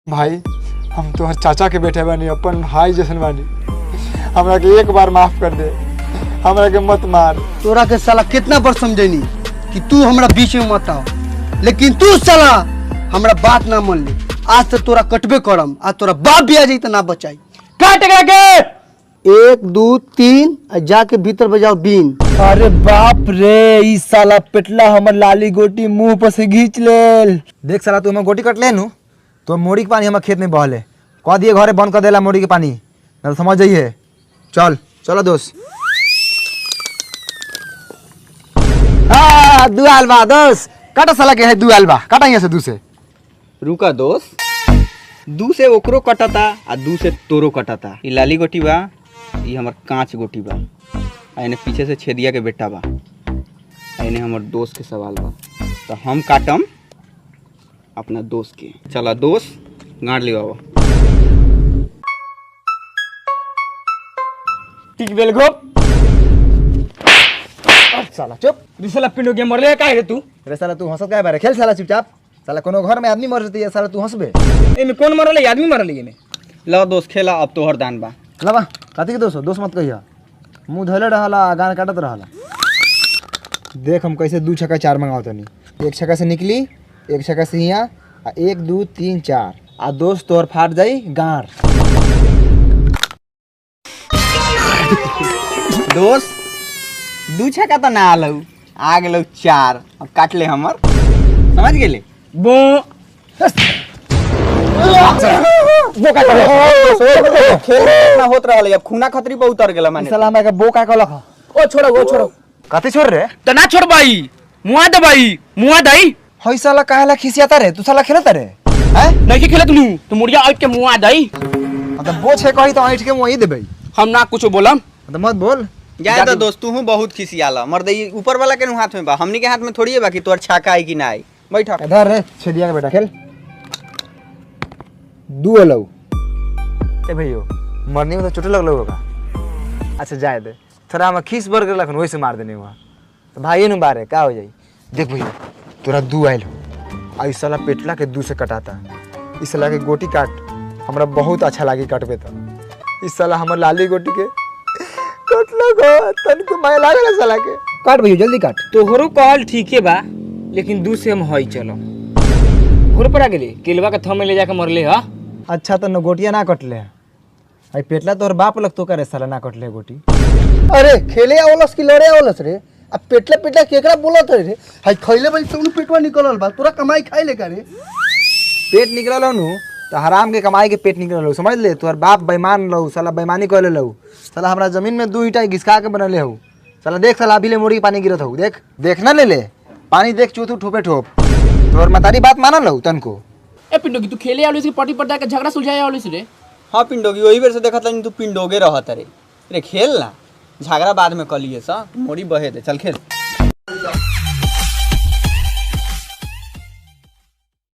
भाई हम तो चाचा के बेटे बानी, अपन भाई जैसन बानी, हमरा के एक बार माफ कर दे, हमरा के मत मार। तोरा के साला कितना बार समझैनी कि तू हमरा बीच में मत आओ, लेकिन तू साला हमरा बात ना मान ली। आज तो तोरा कटबे करम, आज तोरा बाप भी आ जाई तो ना बचाई। काट के 1 2 3 जाके भीतर बजाओ बीन। अरे बाप रे, ई साला पेटला हमर लाली गोटी मुंह पर से घींच लेल। देख साला तू हमर गोटी कट ले नु तो मोड़ी के पानी हमर खेत में बहले, कह दिए घरे बंद कर देला मोड़ी के पानी, ना समझ जाइए। चल चलो दोस्त। हाँ दुआल बा दोस्त, काटा साला के है दुआल बा, काटा यहाँ से दू से। रुका दोस्त, दू से ओकरो कटता आ दू से तोरो कटता। ई लाली गोटी बा, ई हमर कांच गोटी बा, आ एने पीछे से छेदिया के बेटा बा, आ एने हमर दोस्त के सवाल बा। तो हम काटम अपना दोस्त के। चला दोस्त गाड़ ले बाबा। ठीक बेल घोप साला चुप। दूसरा पिंडो के मरले काहे रे तू? रे साला तू हंसत काहे बारे? खेल साला चुपचाप। साला कोनो घर में आदमी मर जती है, साला तू हंसबे। एमे कौन मरले? आदमी मरले एमे। ला दोस्त खेला, अब तोहर दान बा। लबा काती के दोस्त मत कहिया, मुंह धोले रहला गान काटत रहला। देख हम कैसे 2 छक्का 4 मंगाओ तनी। 1 छक्का से निकली, 1 छक्का से हिया, 1 2 3 4 आ दोस्त तोहर फाट जाई गार। दोस्त 2 छक्का तो ना आलू, आ गेलौ 4। अब काट ले हमर, समझ गेले? बो बो का करे खेल ना होत रहले, अब खूना खतरी पे उतर गेला माने। साला हमरा के बो का कहलक। ओ छोड़ो काती छोड़ रे? तो ना छोड़ भाई, मुआ दे भाई, मुआ दई। हई साला काहेला खिसियाता रे? तू साला खेलता रे? हैं? नहीं खेलत नू तो मुड़िया आइट के मुआ दई। मतलब बो छे कही तो आइट के वही देबे। हम ना कुछ बोलम। मतलब मत बोल। जाए तो दोस्त, तू बहुत खिसियाला। मर्दई ऊपर वाला के हाथ में बा, हमनी के हाथ में थोड़ी है बा कि तोर छाका आई कि ना आई। बैठा इधर रे छेदिया के बेटा खेल। 2 अलौ ए भैयो, मरने में तो चोट लगलो होगा। अच्छा जाए दे, थोड़ा हम खीस बर के लखन वैसे मार देने हुआ तो भाई नु बारे का हो जाई। देख भैया तोरा 2 आइल हो, आई साला पेटला के 2 से कटाता। इस साला के गोटी काट, हमरा बहुत अच्छा लागी काटबे तो। इस साला हमर लाली गोटी के कटलो गो तन के माय लागल साला के। काट भैया जल्दी काट। तोहरो कहल ठीके बा, लेकिन दू से हम हई चलो। घुर पर आ गेली, किलवा के थमे ले जाके मरले हा। अच्छा तो न गोटिया ना कटले, आई पेटला तोर बाप लग तो करे साला ना कटले गोटी। अरे खेले आवलस की लड़े आवलस रे? अब पेटला केकरा बोलत रे? हाय खइले बल तुम पेटवा निकलल बा, तोरा कमाई खाई ले का रे? पेट निकलल नु तो हराम के कमाई के पेट निकलल, समझ ले। तोर बाप बेईमान लहू, साला बेईमानी कर लेलहू। साला हमरा जमीन में 2 ईंटा घिसका के बनले हूँ। साला देख साला अभी ले मोड़ी के पानी गिरत हूँ। देख देखना ले ले पानी, देख चूतू ठोपे ठोप। तोर मतारी बात मानल लहू तनको। ए पिंडोगी तू खेले आवलिस की पटी पर जाके झगड़ा सुलझाए आवलिस रे? हाँ पिंडोगी, वही बेर से देखत नहीं तू पिंडोगे रहत रे। रे खेल ना, झगड़ा बाद में कलिए सा, मोड़ी बहे दे। चल खेल।